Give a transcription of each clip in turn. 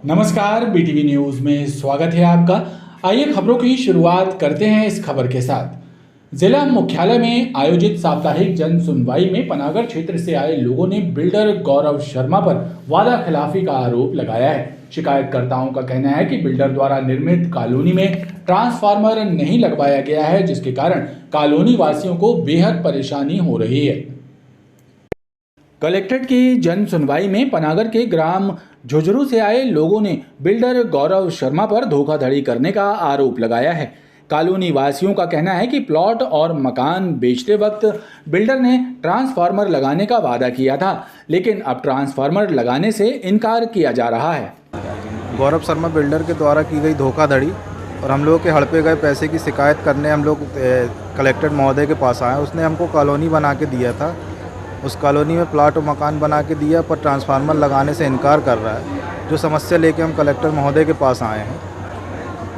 नमस्कार, BTV news में स्वागत है आपका। आइए खबरों की शुरुआत करते हैं इस खबर के साथ। जिला मुख्यालय में आयोजित साप्ताहिक जन सुनवाई में पनागर क्षेत्र से आए लोगों ने बिल्डर गौरव शर्मा पर वादा खिलाफी का आरोप लगाया है। शिकायतकर्ताओं का कहना है कि बिल्डर द्वारा निर्मित कॉलोनी में ट्रांसफार्मर नहीं लगवाया गया है, जिसके कारण कॉलोनी वासियों को बेहद परेशानी हो रही है। कलेक्ट्रेट की जन सुनवाई में पनागर के ग्राम झुंझुनू से आए लोगों ने बिल्डर गौरव शर्मा पर धोखाधड़ी करने का आरोप लगाया है। कॉलोनी वासियों का कहना है कि प्लॉट और मकान बेचते वक्त बिल्डर ने ट्रांसफार्मर लगाने का वादा किया था, लेकिन अब ट्रांसफार्मर लगाने से इनकार किया जा रहा है। गौरव शर्मा बिल्डर के द्वारा की गई धोखाधड़ी और हम लोगों के हड़पे गए पैसे की शिकायत करने हम लोग कलेक्टर महोदय के पास आए। उसने हमको कॉलोनी बना के दिया था, उस कॉलोनी में प्लाट और मकान बना के दिया, पर ट्रांसफार्मर लगाने से इनकार कर रहा है। जो समस्या लेके हम कलेक्टर महोदय के पास आए हैं।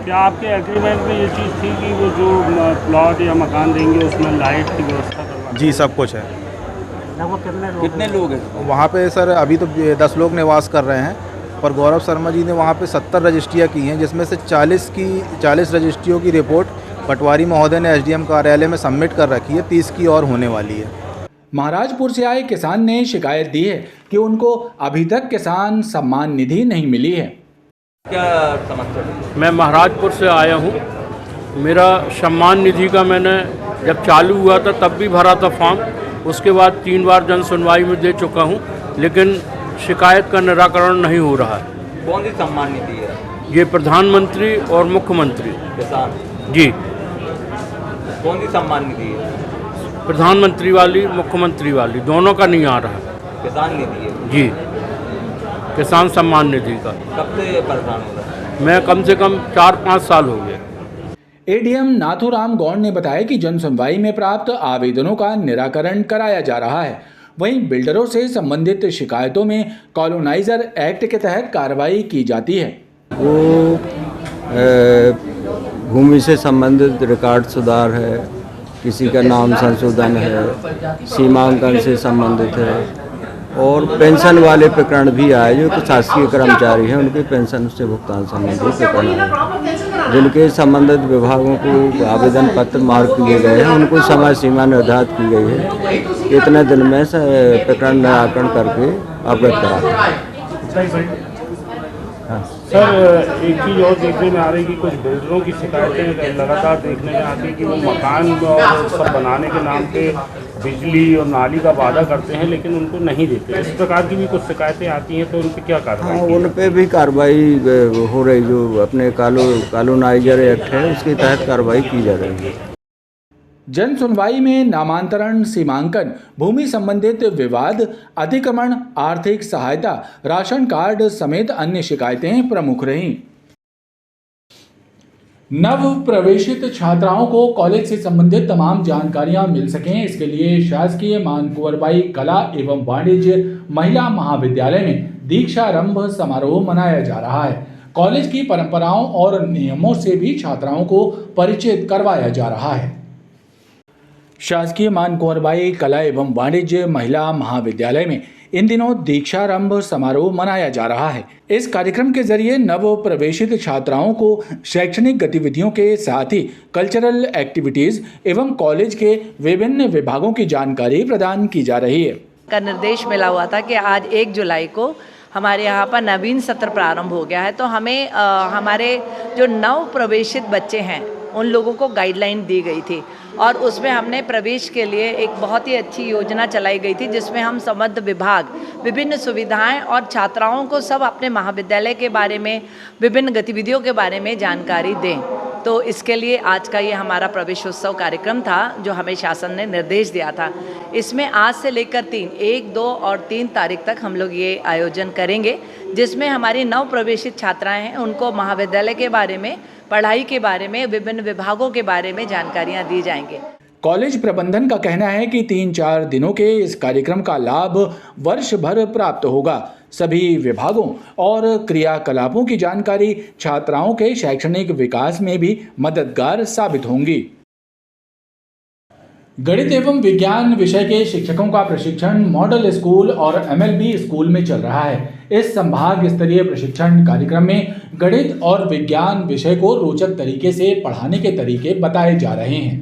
क्या आपके एग्रीमेंट में ये चीज़ थी कि वो जो प्लॉट या मकान देंगे उसमें लाइट की व्यवस्था करवा? जी, सब कुछ है। कितने लोग हैं वहाँ पे? सर अभी तो 10 लोग निवास कर रहे हैं, पर गौरव शर्मा जी ने वहाँ पे 70 रजिस्ट्रियाँ की हैं, जिसमें से 40 रजिस्ट्रियों की रिपोर्ट पटवारी महोदय ने एसडीएम कार्यालय में सबमिट कर रखी है। 30 की और होने वाली है। महाराजपुर से आए किसान ने शिकायत दी है कि उनको अभी तक किसान सम्मान निधि नहीं मिली है। क्या समस्या है? मैं महाराजपुर से आया हूँ। मेरा सम्मान निधि का मैंने जब चालू हुआ था तब भी भरा था फॉर्म। उसके बाद 3 बार जन सुनवाई में दे चुका हूँ, लेकिन शिकायत का निराकरण नहीं हो रहा है। कौन सी सम्मान निधि है? ये प्रधानमंत्री और मुख्यमंत्री। किसान जी, कौन सी सम्मान निधि है? प्रधानमंत्री वाली मुख्यमंत्री वाली दोनों का नहीं आ रहा है। किसान निधि है जी, किसान सम्मान निधि का। कब से परेशान हो रहा है? मैं कम से कम 4-5 साल हो गए। एडीएम नाथूराम गौड़ ने बताया कि जन सुनवाई में प्राप्त आवेदनों का निराकरण कराया जा रहा है। वहीं बिल्डरों से संबंधित शिकायतों में कॉलोनाइजर एक्ट के तहत कार्रवाई की जाती है। वो भूमि से संबंधित रिकॉर्ड सुधार है, किसी का नाम संशोधन है, सीमांकन से संबंधित है, और पेंशन वाले प्रकरण भी आए जो शासकीय कर्मचारी हैं उनके पेंशन से भुगतान संबंधी प्रकरण है, जिनके संबंधित विभागों को आवेदन पत्र मार्क किए गए हैं। उनको समय सीमा निर्धारित की गई है, इतने दिन में प्रकरण निराकरण करके अवगत कराते। सर, एक चीज़ और देखने में आ रही है कि कुछ बिल्डरों की शिकायतें लगातार देखने में आती है कि वो मकान और सब बनाने के नाम पे बिजली और नाली का वादा करते हैं, लेकिन उनको नहीं देते। इस प्रकार की भी कुछ शिकायतें आती हैं, तो उन पर क्या कार्रवाई? हाँ, उन पे भी कार्रवाई हो रही। जो अपने कॉलोनाइजर एक्ट है उसके तहत कार्रवाई की जा रही है। जन सुनवाई में नामांतरण, सीमांकन, भूमि संबंधित विवाद, अतिक्रमण, आर्थिक सहायता, राशन कार्ड समेत अन्य शिकायतें प्रमुख रहीं। नव प्रवेशित छात्राओं को कॉलेज से संबंधित तमाम जानकारियां मिल सकें, इसके लिए शासकीय मान कुंवरबाई कला एवं वाणिज्य महिला महाविद्यालय में दीक्षारंभ समारोह मनाया जा रहा है। कॉलेज की परंपराओं और नियमों से भी छात्राओं को परिचित करवाया जा रहा है। शासकीय मान कुंवरबाई कला एवं वाणिज्य महिला महाविद्यालय में इन दिनों दीक्षारंभ समारोह मनाया जा रहा है। इस कार्यक्रम के जरिए नव प्रवेशित छात्राओं को शैक्षणिक गतिविधियों के साथ ही कल्चरल एक्टिविटीज एवं कॉलेज के विभिन्न विभागों की जानकारी प्रदान की जा रही है। का निर्देश मिला हुआ था कि आज 1 जुलाई को हमारे यहाँ पर नवीन सत्र प्रारंभ हो गया है, तो हमें हमारे जो नव प्रवेशित बच्चे हैं उन लोगों को गाइडलाइन दी गई थी, और उसमें हमने प्रवेश के लिए एक बहुत ही अच्छी योजना चलाई गई थी, जिसमें हम संबद्ध विभाग विभिन्न सुविधाएं और छात्राओं को सब अपने महाविद्यालय के बारे में, विभिन्न गतिविधियों के बारे में जानकारी दें। तो इसके लिए आज का ये हमारा प्रवेशोत्सव कार्यक्रम था, जो हमें शासन ने निर्देश दिया था। इसमें आज से लेकर 1, 2 और 3 तारीख तक हम लोग ये आयोजन करेंगे, जिसमें हमारी नव प्रवेशित छात्राएं हैं उनको महाविद्यालय के बारे में, पढ़ाई के बारे में, विभिन्न विभागों के बारे में जानकारियां दी जाएंगे। कॉलेज प्रबंधन का कहना है कि 3-4 दिनों के इस कार्यक्रम का लाभ वर्ष भर प्राप्त होगा। सभी विभागों और क्रियाकलापों की जानकारी छात्राओं के शैक्षणिक विकास में भी मददगार साबित होंगी। गणित एवं विज्ञान विषय के शिक्षकों का प्रशिक्षण मॉडल स्कूल और MLB स्कूल में चल रहा है। इस संभाग स्तरीय प्रशिक्षण कार्यक्रम में गणित और विज्ञान विषय को रोचक तरीके से पढ़ाने के तरीके बताए जा रहे हैं।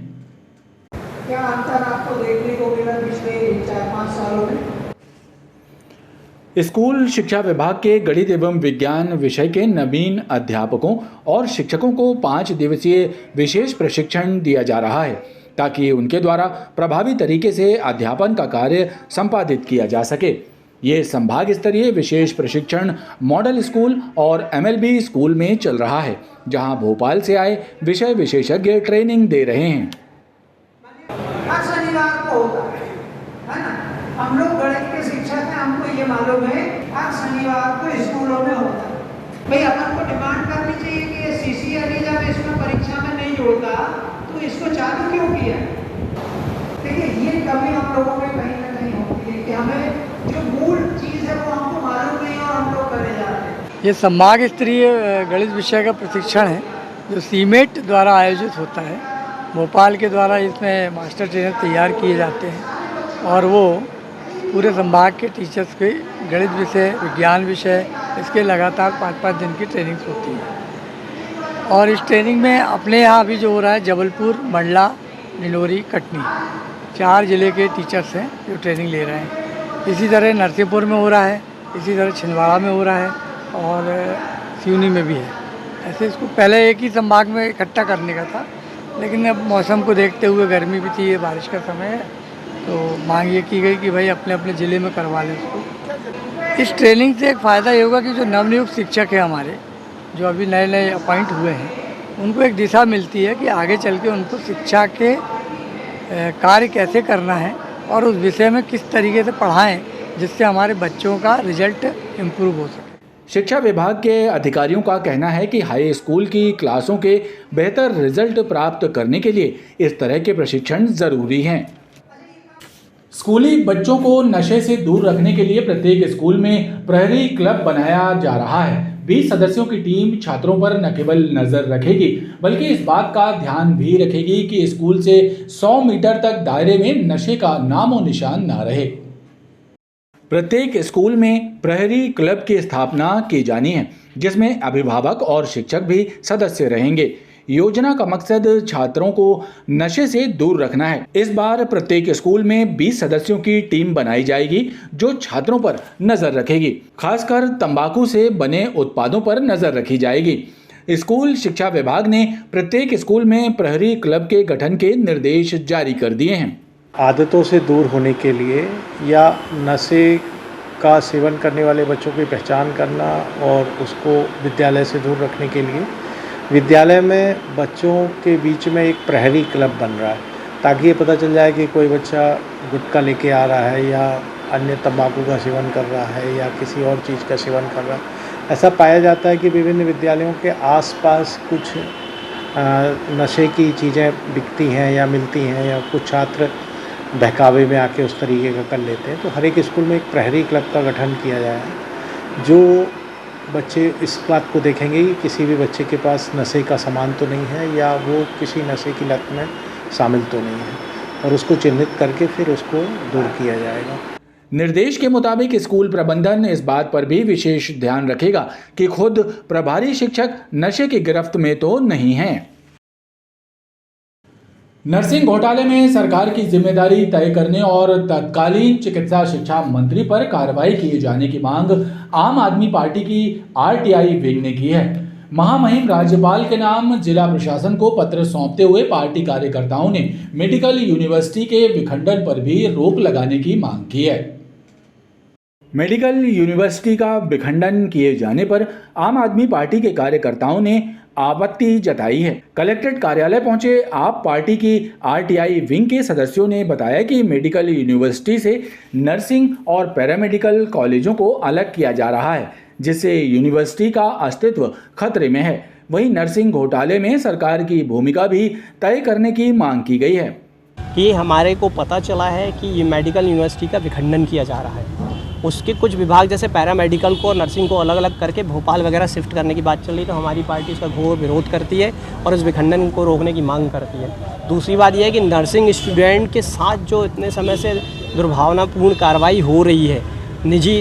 क्या अंतर आपको देखने को मिला पिछले 4-5 सालों में? स्कूल शिक्षा विभाग के गणित एवं विज्ञान विषय के नवीन अध्यापकों और शिक्षकों को 5 दिवसीय विशेष प्रशिक्षण दिया जा रहा है ताकि उनके द्वारा प्रभावी तरीके से अध्यापन का कार्य संपादित किया जा सके। ये संभाग स्तरीय विशेष प्रशिक्षण मॉडल स्कूल और MLB स्कूल में चल रहा है, जहां भोपाल से आए विषय विशेषज्ञ ट्रेनिंग दे रहे हैं। हर शनिवार को होता है ना? हम लोग गणित के शिक्षक हैं, हमको ये मालूम है हर शनिवार को स्कूलों में होता है। भाई अपन को डिमांड करनी चाहिए कि ये CCLE जब इसमें परीक्षा में नहीं जोड़ता तो इसको चालू क्यों किया? देखिए ये कमी हम लोगों में कहीं ना कहीं होती है कि हमें जो मूल चीज़ है वो हमको मालूम नहीं और हम लोग करे जा रहे हैं। ये संभाग स्तरीय गणित विषय का प्रशिक्षण है जो सीमेट द्वारा आयोजित होता है। भोपाल के द्वारा इसमें मास्टर ट्रेनर तैयार किए जाते हैं और वो पूरे संभाग के टीचर्स के गणित विषय विज्ञान विषय इसके लगातार 5-5 दिन की ट्रेनिंग्स होती है। और इस ट्रेनिंग में अपने यहाँ भी जो हो रहा है जबलपुर, मंडला, डिंडोरी, कटनी 4 ज़िले के टीचर्स हैं जो ट्रेनिंग ले रहे हैं। इसी तरह नरसिंहपुर में हो रहा है, इसी तरह छिंदवाड़ा में हो रहा है और सिवनी में भी है। ऐसे इसको पहले एक ही संभाग में इकट्ठा करने का था, लेकिन अब मौसम को देखते हुए गर्मी भी थी, ये बारिश का समय है, तो मांग ये की गई कि भाई अपने अपने ज़िले में करवा लें इसको। इस ट्रेनिंग से एक फ़ायदा ये होगा कि जो नवनियुक्त शिक्षक हैं हमारे, जो अभी नए नए अपॉइंट हुए हैं, उनको एक दिशा मिलती है कि आगे चल के उनको शिक्षा के कार्य कैसे करना है और उस विषय में किस तरीके से पढ़ाएं जिससे हमारे बच्चों का रिजल्ट इम्प्रूव हो सके। शिक्षा विभाग के अधिकारियों का कहना है कि हाई स्कूल की क्लासों के बेहतर रिजल्ट प्राप्त करने के लिए इस तरह के प्रशिक्षण जरूरी हैं। स्कूली बच्चों को नशे से दूर रखने के लिए प्रत्येक स्कूल में प्रहरी क्लब बनाया जा रहा है। 20 सदस्यों की टीम छात्रों पर न केवल नजर रखेगी बल्कि इस बात का ध्यान भी रखेगी कि स्कूल से 100 मीटर तक दायरे में नशे का नामो निशान न रहे। प्रत्येक स्कूल में प्रहरी क्लब की स्थापना की जानी है, जिसमें अभिभावक और शिक्षक भी सदस्य रहेंगे। योजना का मकसद छात्रों को नशे से दूर रखना है। इस बार प्रत्येक स्कूल में 20 सदस्यों की टीम बनाई जाएगी जो छात्रों पर नजर रखेगी। खासकर तंबाकू से बने उत्पादों पर नजर रखी जाएगी। स्कूल शिक्षा विभाग ने प्रत्येक स्कूल में प्रहरी क्लब के गठन के निर्देश जारी कर दिए हैं। आदतों से दूर होने के लिए या नशे का सेवन करने वाले बच्चों की पहचान करना और उसको विद्यालय से दूर रखने के लिए विद्यालय में बच्चों के बीच में एक प्रहरी क्लब बन रहा है, ताकि ये पता चल जाए कि कोई बच्चा गुटखा लेके आ रहा है या अन्य तंबाकू का सेवन कर रहा है या किसी और चीज़ का सेवन कर रहा है। ऐसा पाया जाता है कि विभिन्न विद्यालयों के आसपास कुछ नशे की चीज़ें बिकती हैं या मिलती हैं या कुछ छात्र बहकावे में आके उस तरीके का कर लेते हैं। तो हर एक स्कूल में एक प्रहरी क्लब का गठन किया गया है जो बच्चे इस बात को देखेंगे कि किसी भी बच्चे के पास नशे का सामान तो नहीं है या वो किसी नशे की लत में शामिल तो नहीं है, और उसको चिन्हित करके फिर उसको दूर किया जाएगा। निर्देश के मुताबिक स्कूल प्रबंधन इस बात पर भी विशेष ध्यान रखेगा कि खुद प्रभारी शिक्षक नशे की गिरफ्त में तो नहीं हैं। नर्सिंग घोटाले में सरकार की जिम्मेदारी तय करने और तत्कालीन चिकित्सा शिक्षा मंत्री पर कार्रवाई किए जाने की मांग आम आदमी पार्टी की RTI विंग ने की है। महामहिम राज्यपाल के नाम जिला प्रशासन को पत्र सौंपते हुए पार्टी कार्यकर्ताओं ने मेडिकल यूनिवर्सिटी के विखंडन पर भी रोक लगाने की मांग की है। मेडिकल यूनिवर्सिटी का विखंडन किए जाने पर आम आदमी पार्टी के कार्यकर्ताओं ने आपत्ति जताई है। कलेक्ट्रेट कार्यालय पहुंचे आप पार्टी की RTI विंग के सदस्यों ने बताया कि मेडिकल यूनिवर्सिटी से नर्सिंग और पैरामेडिकल कॉलेजों को अलग किया जा रहा है, जिससे यूनिवर्सिटी का अस्तित्व खतरे में है। वहीं नर्सिंग घोटाले में सरकार की भूमिका भी तय करने की मांग की गई है। कि हमारे को पता चला है कि ये मेडिकल यूनिवर्सिटी का विखंडन किया जा रहा है उसके कुछ विभाग जैसे पैरामेडिकल को और नर्सिंग को अलग अलग करके भोपाल वगैरह शिफ्ट करने की बात चल रही है, तो हमारी पार्टी इसका घोर विरोध करती है और इस विखंडन को रोकने की मांग करती है। दूसरी बात यह है कि नर्सिंग स्टूडेंट के साथ जो इतने समय से दुर्भावनापूर्ण कार्रवाई हो रही है, निजी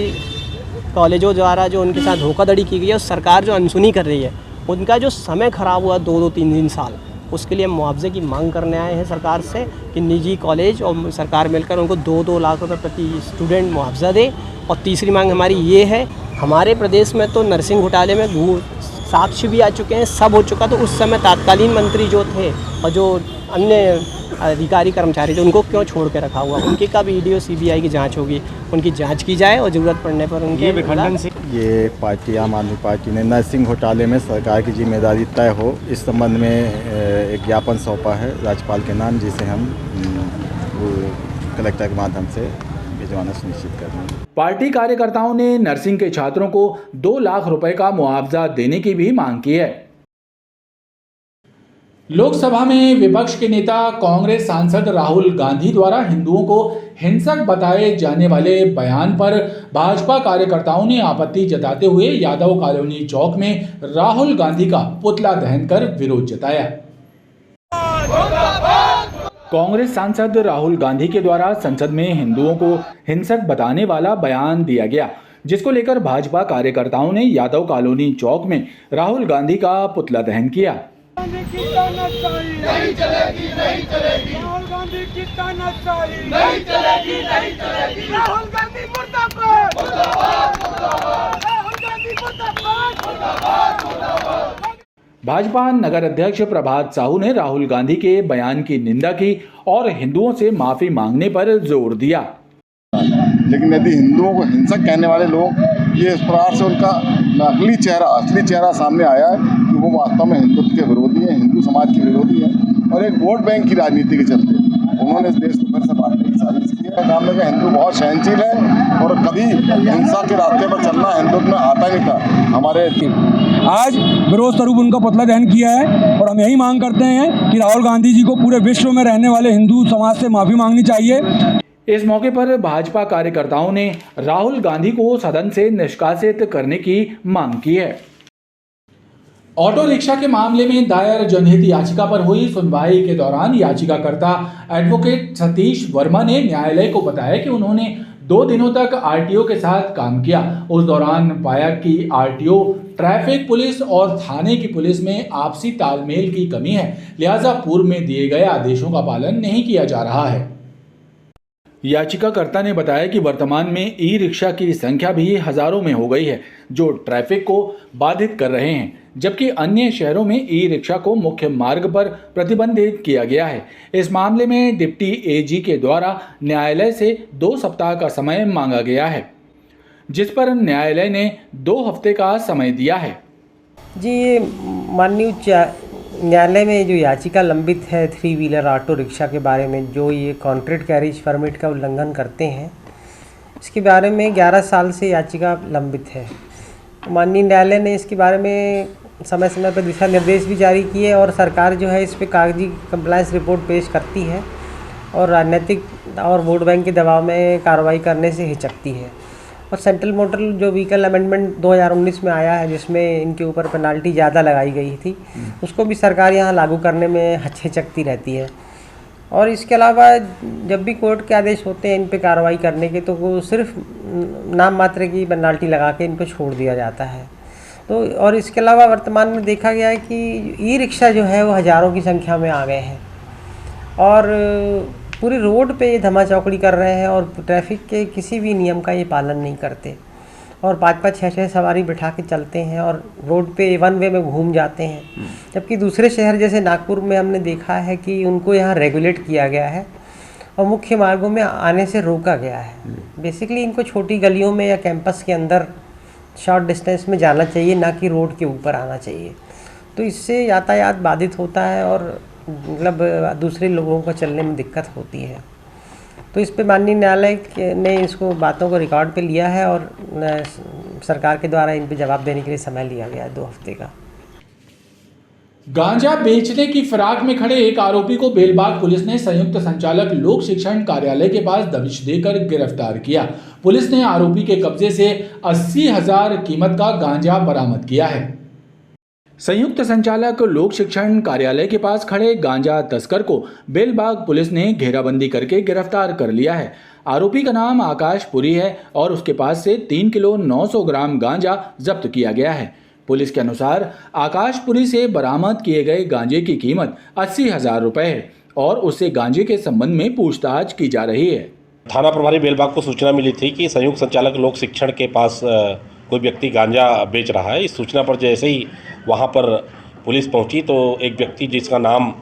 कॉलेजों द्वारा जो उनके साथ धोखाधड़ी की गई है, सरकार जो अनसुनी कर रही है, उनका जो समय ख़राब हुआ 2-3 साल, उसके लिए मुआवजे की मांग करने आए हैं सरकार से कि निजी कॉलेज और सरकार मिलकर उनको 2-2 लाख रुपए प्रति स्टूडेंट मुआवजा दे। और तीसरी मांग हमारी ये है, हमारे प्रदेश में तो नर्सिंग घोटाले में साक्ष्य भी आ चुके हैं, सब हो चुका, तो उस समय तत्कालीन मंत्री जो थे और जो अन्य अधिकारी कर्मचारी थे उनको क्यों छोड़ के रखा हुआ, उनकी कब ईडी और सीबीआई की जांच होगी, उनकी जांच की जाए और ज़रूरत पड़ने पर उनके विखंडन से। ये पार्टी आम आदमी पार्टी ने नर्सिंग घोटाले में सरकार की जिम्मेदारी तय हो, इस संबंध में एक ज्ञापन सौंपा है राज्यपाल के नाम, जिसे हम कलेक्टर के माध्यम से भिजवाना सुनिश्चित कर रहे हैं। पार्टी कार्यकर्ताओं ने नर्सिंग के छात्रों को 2 लाख रुपए का मुआवजा देने की भी मांग की है। लोकसभा में विपक्ष के नेता कांग्रेस सांसद राहुल गांधी द्वारा हिंदुओं को हिंसक बताए जाने वाले बयान पर भाजपा कार्यकर्ताओं ने आपत्ति जताते हुए यादव कॉलोनी चौक में राहुल गांधी का पुतला दहन कर विरोध जताया। कांग्रेस सांसद राहुल गांधी के द्वारा संसद में हिंदुओं को हिंसक बताने वाला बयान दिया गया, जिसको लेकर भाजपा कार्यकर्ताओं ने यादव कॉलोनी चौक में राहुल गांधी का पुतला दहन किया। नहीं चलेगी, नहीं चलेगी, राहुल गांधी की तानाशाही नहीं चलेगी, नहीं चलेगी, राहुल गांधी मुर्दाबाद, मुर्दाबाद, मुर्दाबाद, राहुल गांधी मुर्दाबाद, मुर्दाबाद, मुर्दाबाद। भाजपा नगर अध्यक्ष प्रभात साहू ने राहुल गांधी के बयान की निंदा की और हिंदुओं से माफी मांगने पर जोर दिया। लेकिन यदि हिंदुओं को हिंसक कहने वाले लोग, ये इस प्रकार से उनका असली चेहरा सामने आया है कि वो वास्तव में हिंदुत्व के विरोधी हैं, हिंदू समाज के विरोधी हैं और एक वोट बैंक की राजनीति के चलते उन्होंने इस देश को फिर से बांटने की साजिश की है। काम में हिंदू बहुत सहनशील है और कभी हिंसा के रास्ते पर चलना हिंदुत्व में आता नहीं था। हमारे आज विरोध स्वरूप उनका पुतला दहन किया है और हम यही मांग करते हैं कि राहुल गांधी जी को पूरे विश्व में रहने वाले हिंदू समाज से माफी मांगनी चाहिए। इस मौके पर भाजपा कार्यकर्ताओं ने राहुल गांधी को सदन से निष्कासित करने की मांग की है। ऑटो रिक्शा के मामले में दायर जनहित याचिका पर हुई सुनवाई के दौरान याचिकाकर्ता एडवोकेट सतीश वर्मा ने न्यायालय को बताया कि उन्होंने 2 दिनों तक आरटीओ के साथ काम किया। उस दौरान पाया कि आरटीओ, ट्रैफिक पुलिस और थाने की पुलिस में आपसी तालमेल की कमी है, लिहाजा पूर्व में दिए गए आदेशों का पालन नहीं किया जा रहा है। याचिकाकर्ता ने बताया कि वर्तमान में ई रिक्शा की संख्या भी हजारों में हो गई है, जो ट्रैफिक को बाधित कर रहे हैं, जबकि अन्य शहरों में ई रिक्शा को मुख्य मार्ग पर प्रतिबंधित किया गया है। इस मामले में डिप्टी एजी के द्वारा न्यायालय से 2 सप्ताह का समय मांगा गया है, जिस पर न्यायालय ने 2 हफ्ते का समय दिया है। जी, माननीय न्यायालय में जो याचिका लंबित है 3 व्हीलर ऑटो रिक्शा के बारे में, जो ये कॉन्ट्रैक्ट कैरिज परमिट का उल्लंघन करते हैं, इसके बारे में 11 साल से याचिका लंबित है। माननीय न्यायालय ने इसके बारे में समय समय पर दिशा निर्देश भी जारी किए और सरकार जो है इस पे कागजी कंप्लायंस रिपोर्ट पेश करती है और राजनीतिक और वोट बैंक के दबाव में कार्रवाई करने से हिचकती है। और सेंट्रल मोटर जो व्हीकल अमेंडमेंट 2019 में आया है, जिसमें इनके ऊपर पेनाल्टी ज़्यादा लगाई गई थी, उसको भी सरकार यहाँ लागू करने में हिचकती रहती है। और इसके अलावा जब भी कोर्ट के आदेश होते हैं इन पे कार्रवाई करने के, तो वो सिर्फ नाम मात्र की पेनाल्टी लगा के इनको छोड़ दिया जाता है। तो और इसके अलावा वर्तमान में देखा गया है कि ई रिक्शा जो है वो हज़ारों की संख्या में आ गए हैं और पूरे रोड पे ये धमाचौकड़ी कर रहे हैं और ट्रैफिक के किसी भी नियम का ये पालन नहीं करते और 5-5, 6-6 सवारी बिठा के चलते हैं और रोड पे 1 वे में घूम जाते हैं। जबकि दूसरे शहर जैसे नागपुर में हमने देखा है कि उनको यहाँ रेगुलेट किया गया है और मुख्य मार्गों में आने से रोका गया है। बेसिकली इनको छोटी गलियों में या कैंपस के अंदर शॉर्ट डिस्टेंस में जाना चाहिए, ना कि रोड के ऊपर आना चाहिए। तो इससे यातायात बाधित होता है और मतलब दूसरे लोगों को चलने में दिक्कत होती है। तो इस पे माननीय न्यायालय ने इसको बातों को रिकॉर्ड पे लिया है और सरकार के द्वारा इन पे जवाब देने के लिए समय लिया गया है 2 हफ्ते का। गांजा बेचने की फिराक में खड़े एक आरोपी को बेलबाग पुलिस ने संयुक्त संचालक लोक शिक्षण कार्यालय के पास दबिश देकर गिरफ्तार किया। पुलिस ने आरोपी के कब्जे से 80,000 कीमत का गांजा बरामद किया है। संयुक्त संचालक लोक शिक्षण कार्यालय के पास खड़े गांजा तस्कर को बेलबाग पुलिस ने घेराबंदी करके गिरफ्तार कर लिया है। आरोपी का नाम आकाश पुरी है और उसके पास से 3 किलो 900 ग्राम गांजा जब्त किया गया है। पुलिस के अनुसार आकाशपुरी से बरामद किए गए गांजे की कीमत 80,000 रुपए है और उससे गांजे के संबंध में पूछताछ की जा रही है। थाना प्रभारी बेलबाग को सूचना मिली थी कि संयुक्त संचालक लोक शिक्षण के पास कोई व्यक्ति गांजा बेच रहा है। इस सूचना पर जैसे ही वहां पर पुलिस पहुंची तो एक व्यक्ति जिसका नाम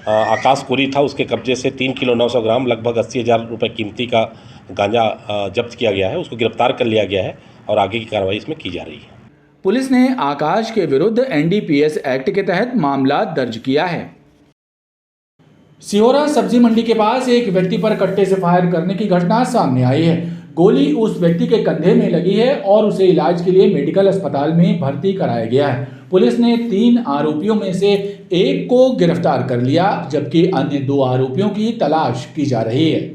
आकाशपुरी था, उसके कब्जे से 3 किलो 900 ग्राम लगभग 80,000 रुपये कीमती का गांजा जब्त किया गया है। उसको गिरफ्तार कर लिया गया है और आगे की कार्रवाई इसमें की जा रही है। पुलिस ने आकाश के विरुद्ध NDPS एक्ट के तहत मामला दर्ज किया है। सिहोरा सब्जी मंडी के पास एक व्यक्ति पर कट्टे से फायर करने की घटना सामने आई है। गोली उस व्यक्ति के कंधे में लगी है और उसे इलाज के लिए मेडिकल अस्पताल में भर्ती कराया गया है। पुलिस ने 3 आरोपियों में से एक को गिरफ्तार कर लिया, जबकि अन्य 2 आरोपियों की तलाश की जा रही है।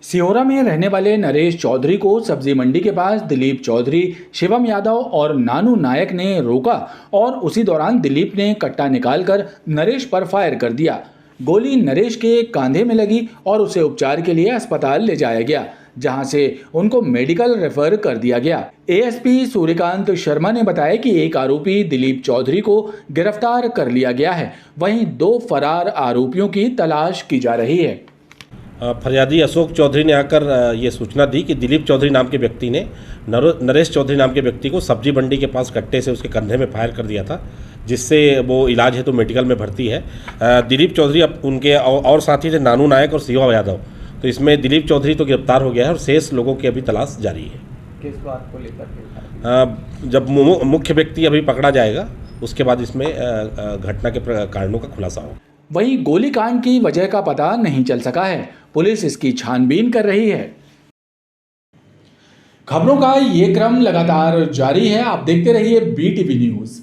सिहोरा में रहने वाले नरेश चौधरी को सब्जी मंडी के पास दिलीप चौधरी, शिवम यादव और नानू नायक ने रोका और उसी दौरान दिलीप ने कट्टा निकालकर नरेश पर फायर कर दिया। गोली नरेश के कंधे में लगी और उसे उपचार के लिए अस्पताल ले जाया गया, जहां से उनको मेडिकल रेफर कर दिया गया। ASP सूर्यकांत शर्मा ने बताया कि एक आरोपी दिलीप चौधरी को गिरफ्तार कर लिया गया है, वहीं 2 फरार आरोपियों की तलाश की जा रही है। फरियादी अशोक चौधरी ने आकर ये सूचना दी कि दिलीप चौधरी नाम के व्यक्ति ने नरेश चौधरी नाम के व्यक्ति को सब्जी मंडी के पास कट्टे से उसके कंधे में फायर कर दिया था, जिससे वो इलाज है तो मेडिकल में भर्ती है। दिलीप चौधरी अब उनके और साथी थे नानू नायक और शिवम यादव, तो इसमें दिलीप चौधरी तो गिरफ्तार हो गया है और शेष लोगों की अभी तलाश जारी है। किस बात को लेकर? जब मुख्य व्यक्ति अभी पकड़ा जाएगा उसके बाद इसमें घटना के कारणों का खुलासा होगा। वहीं गोलीकांड की वजह का पता नहीं चल सका है। पुलिस इसकी छानबीन कर रही है। खबरों का ये क्रम लगातार जारी है। आप देखते रहिए BTV न्यूज़।